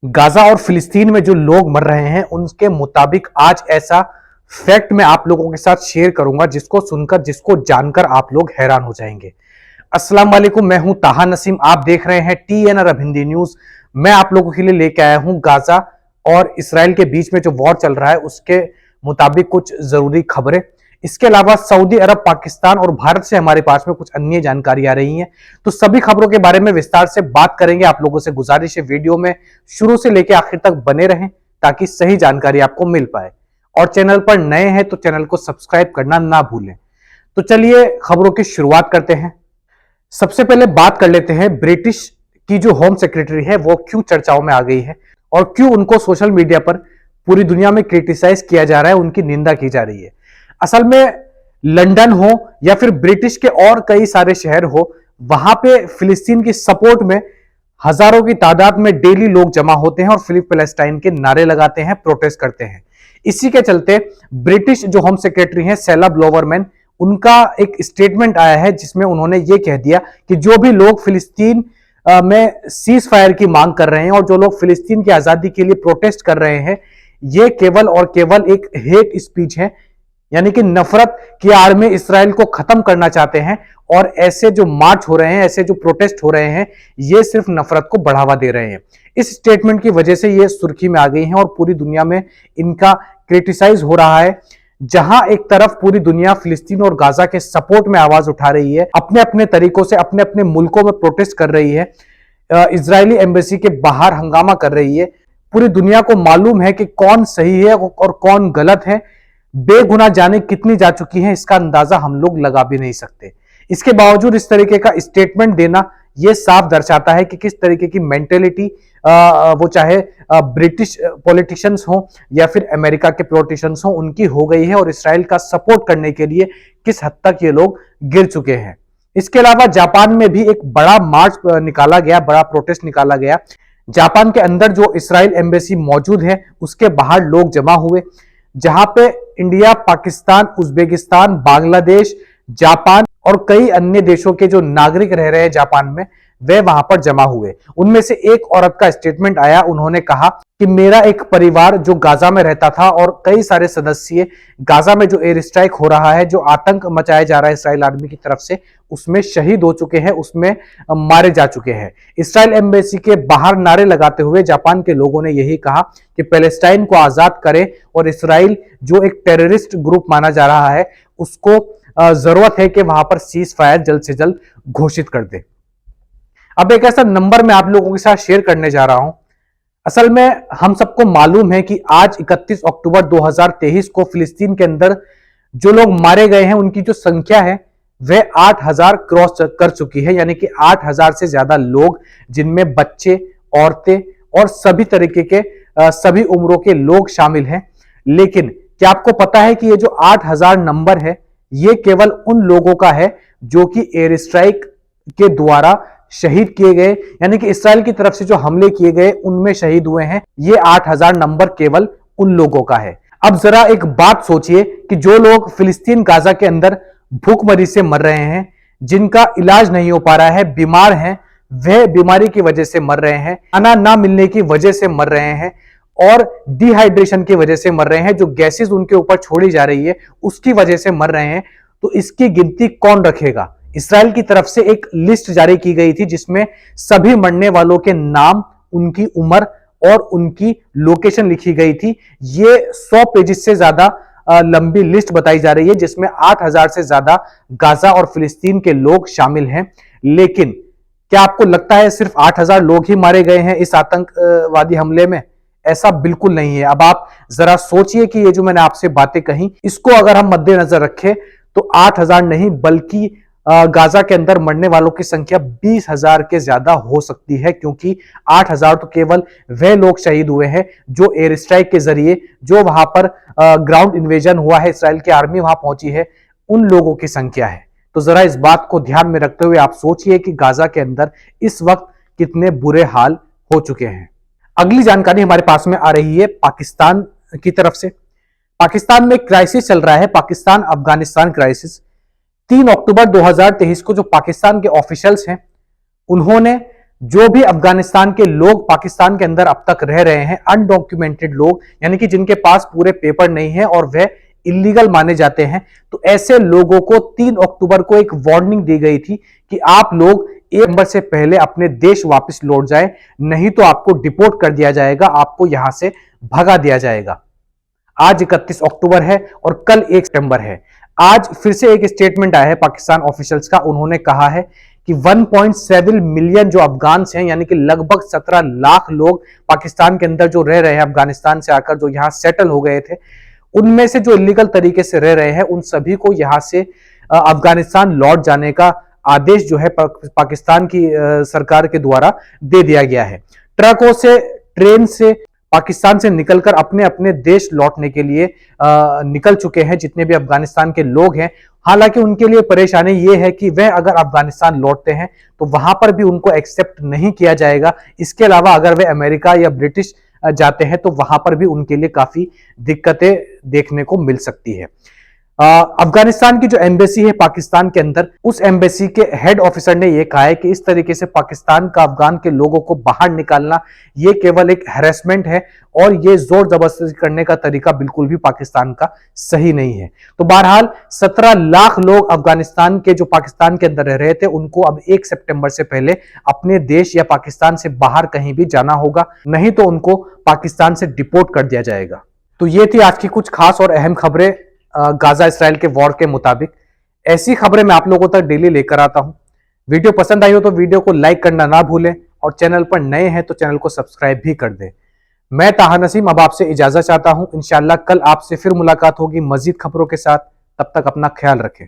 Gaza और फिलिस्तीन में जो लोग मर रहे हैं उनके मुताबिक आज ऐसा फैक्ट मैं आप लोगों के साथ शेयर करूंगा जिसको सुनकर जिसको जानकर आप लोग हैरान हो जाएंगे। अस्सलाम वालेकुम, मैं हूं ताहा नसीम, आप देख रहे हैं TN अरब हिंदी न्यूज। मैं आप लोगों के लिए लेके आया हूं गाजा और इसराइल के बीच में जो वॉर चल रहा है उसके मुताबिक कुछ जरूरी खबरें। इसके अलावा सऊदी अरब, पाकिस्तान और भारत से हमारे पास में कुछ अन्य जानकारी आ रही है। तो सभी खबरों के बारे में विस्तार से बात करेंगे। आप लोगों से गुजारिश है वीडियो में शुरू से लेकर आखिर तक बने रहें ताकि सही जानकारी आपको मिल पाए। और चैनल पर नए हैं तो चैनल को सब्सक्राइब करना ना भूलें। तो चलिए खबरों की शुरुआत करते हैं। सबसे पहले बात कर लेते हैं ब्रिटिश की जो होम सेक्रेटरी है वो क्यों चर्चाओं में आ गई है और क्यों उनको सोशल मीडिया पर पूरी दुनिया में क्रिटिसाइज किया जा रहा है, उनकी निंदा की जा रही है। असल में लंदन हो या फिर ब्रिटिश के और कई सारे शहर हो, वहां पे फिलिस्तीन की सपोर्ट में हजारों की तादाद में डेली लोग जमा होते हैं और फिलिप पैलेस्टाइन के नारे लगाते हैं, प्रोटेस्ट करते हैं। इसी के चलते ब्रिटिश जो होम सेक्रेटरी हैं सेला ब्लोवरमैन, उनका एक स्टेटमेंट आया है जिसमें उन्होंने ये कह दिया कि जो भी लोग फिलिस्तीन में सीज फायर की मांग कर रहे हैं और जो लोग फिलिस्तीन की आजादी के लिए प्रोटेस्ट कर रहे हैं, ये केवल और केवल एक हेट स्पीच है, यानी कि नफरत की आड़ में इसराइल को खत्म करना चाहते हैं। और ऐसे जो मार्च हो रहे हैं, ऐसे जो प्रोटेस्ट हो रहे हैं, ये सिर्फ नफरत को बढ़ावा दे रहे हैं। इस स्टेटमेंट की वजह से ये सुर्खी में आ गई हैं और पूरी दुनिया में इनका क्रिटिसाइज हो रहा है। जहां एक तरफ पूरी दुनिया फिलिस्तीन और गाजा के सपोर्ट में आवाज उठा रही है, अपने अपने तरीकों से अपने अपने मुल्कों में प्रोटेस्ट कर रही है, इजरायली एम्बेसी के बाहर हंगामा कर रही है। पूरी दुनिया को मालूम है कि कौन सही है और कौन गलत है। बेगुनाह जाने कितनी जा चुकी हैं इसका अंदाजा हम लोग लगा भी नहीं सकते। इसके बावजूद इस तरीके का स्टेटमेंट देना यह साफ दर्शाता है कि किस तरीके की मेंटेलिटी वो चाहे ब्रिटिश पॉलिटिशियंस हो या फिर अमेरिका के पॉलिटिशियंस हो, उनकी हो गई है और इसराइल का सपोर्ट करने के लिए किस हद तक ये लोग गिर चुके हैं। इसके अलावा जापान में भी एक बड़ा मार्च निकाला गया, बड़ा प्रोटेस्ट निकाला गया। जापान के अंदर जो इसराइल एम्बेसी मौजूद है उसके बाहर लोग जमा हुए, जहां पे India, Pakistan, Uzbekistan, Bangladesh, Japan और कई अन्य देशों के जो नागरिक रह रहे हैं जापान में, वे वहां पर जमा हुए। उनमें से एक औरत का स्टेटमेंट आया, उन्होंने कहा कि मेरा एक परिवार जो गाजा में रहता था और कई सारे सदस्य गाजा में जो एयर स्ट्राइक हो रहा है, जो आतंक मचाया जा रहा है इसराइल आर्मी की तरफ से, उसमें शहीद हो चुके हैं, उसमें मारे जा चुके हैं। इसराइल एम्बेसी के बाहर नारे लगाते हुए जापान के लोगों ने यही कहा कि पैलेस्टाइन को आजाद करे और इसराइल जो एक टेररिस्ट ग्रुप माना जा रहा है उसको जरूरत है कि वहां पर सीज फायर जल्द से जल्द घोषित कर दे। अब एक ऐसा नंबर मैं आप लोगों के साथ शेयर करने जा रहा हूं। असल में हम सबको मालूम है कि आज 31 अक्टूबर 2023 को फिलिस्तीन के अंदर जो लोग मारे गए हैं उनकी जो संख्या है वह 8000 क्रॉस कर चुकी है, यानी कि 8000 से ज्यादा लोग, जिनमें बच्चे, औरतें और सभी तरीके के सभी उम्रों के लोग शामिल हैं। लेकिन क्या आपको पता है कि ये जो 8000 नंबर है ये केवल उन लोगों का है जो कि एयर स्ट्राइक के द्वारा शहीद किए गए, यानी कि इसराइल की तरफ से जो हमले किए गए उनमें शहीद हुए हैं। ये 8000 नंबर केवल उन लोगों का है। अब जरा एक बात सोचिए कि जो लोग फिलिस्तीन गाजा के अंदर भूखमरी से मर रहे हैं, जिनका इलाज नहीं हो पा रहा है, बीमार हैं, वह बीमारी की वजह से मर रहे हैं, खाना ना मिलने की वजह से मर रहे हैं और डिहाइड्रेशन की वजह से मर रहे हैं, जो गैसेस उनके ऊपर छोड़ी जा रही है उसकी वजह से मर रहे हैं, तो इसकी गिनती कौन रखेगा? इसराइल की तरफ से एक लिस्ट जारी की गई थी जिसमें सभी मरने वालों के नाम, उनकी उम्र और उनकी लोकेशन लिखी गई थी। ये 100 पेजेस से ज्यादा लंबी लिस्ट बताई जा रही है जिसमें 8000 से ज्यादा गाजा और फिलिस्तीन के लोग शामिल हैं। लेकिन क्या आपको लगता है सिर्फ 8000 लोग ही मारे गए हैं इस आतंकवादी हमले में? ऐसा बिल्कुल नहीं है। अब आप जरा सोचिए कि ये जो मैंने आपसे बातें कही, इसको अगर हम मद्देनजर रखें तो 8000 नहीं बल्कि गाजा के अंदर मरने वालों की संख्या 20,000 के ज्यादा हो सकती है, क्योंकि 8000 तो केवल वह लोग शहीद हुए हैं जो एयर स्ट्राइक के जरिए, जो वहां पर ग्राउंड इन्वेजन हुआ है, इसराइल की आर्मी वहां पहुंची है, उन लोगों की संख्या है। तो जरा इस बात को ध्यान में रखते हुए आप सोचिए कि गाजा के अंदर इस वक्त कितने बुरे हाल हो चुके हैं। अगली जानकारी हमारे पास में आ रही है पाकिस्तान की तरफ से। पाकिस्तान में क्राइसिस चल रहा है, पाकिस्तान अफगानिस्तान क्राइसिस। 3 अक्टूबर 2023 को जो पाकिस्तान के ऑफिशियल्स हैं उन्होंने जो भी अफगानिस्तान के लोग पाकिस्तान के अंदर अब तक रह रहे हैं, अनडॉक्यूमेंटेड लोग, यानी कि जिनके पास पूरे पेपर नहीं है और वह इलीगल माने जाते हैं, तो ऐसे लोगों को 3 अक्टूबर को एक वार्निंग दी गई थी कि आप लोग 1 नवंबर से पहले अपने देश वापस लौट जाए, नहीं तो आपको डिपोर्ट कर दिया जाएगा, आपको यहां से भगा दिया जाएगा। आज 31 अक्टूबर है और कल 1 सितंबर है। आज फिर से एक स्टेटमेंट आया है पाकिस्तान ऑफिशियल्स का। उन्होंने कहा है कि 1.7 मिलियन जो अफगान्स हैं, यानी कि लगभग 17 लाख लोग पाकिस्तान के अंदर जो रह रहे हैं, अफगानिस्तान से आकर जो यहां सेटल हो गए थे, उनमें से जो इलीगल तरीके से रह रहे हैं, उन सभी को यहां से अफगानिस्तान लौट जाने का आदेश जो है पाकिस्तान की सरकार के द्वारा दे दिया गया है। ट्रकों से, ट्रेन से पाकिस्तान से निकलकर अपने अपने देश लौटने के लिए निकल चुके हैं जितने भी अफगानिस्तान के लोग हैं। हालांकि उनके लिए परेशानी यह है कि वे अगर अफगानिस्तान लौटते हैं तो वहां पर भी उनको एक्सेप्ट नहीं किया जाएगा। इसके अलावा अगर वे अमेरिका या ब्रिटिश जाते हैं तो वहां पर भी उनके लिए काफी दिक्कतें देखने को मिल सकती है। अफगानिस्तान की जो एम्बेसी है पाकिस्तान के अंदर, उस एम्बेसी के हेड ऑफिसर ने यह कहा है कि इस तरीके से पाकिस्तान का अफगान के लोगों को बाहर निकालना यह केवल एक हैरेसमेंट है और यह जोर जबरदस्ती करने का तरीका बिल्कुल भी पाकिस्तान का सही नहीं है। तो बहरहाल 17 लाख लोग अफगानिस्तान के जो पाकिस्तान के अंदर रह रहे थे, उनको अब 1 सितंबर से पहले अपने देश या पाकिस्तान से बाहर कहीं भी जाना होगा, नहीं तो उनको पाकिस्तान से डिपोर्ट कर दिया जाएगा। तो ये थी आज की कुछ खास और अहम खबरें गाजा इसराइल के वॉर के मुताबिक। ऐसी खबरें मैं आप लोगों तक डेली लेकर आता हूं। वीडियो पसंद आई हो तो वीडियो को लाइक करना ना भूलें और चैनल पर नए हैं तो चैनल को सब्सक्राइब भी कर दें। मैं ताहा नसीम अब आपसे इजाजत चाहता हूं। इंशाल्लाह कल आपसे फिर मुलाकात होगी मजीद खबरों के साथ। तब तक अपना ख्याल रखें।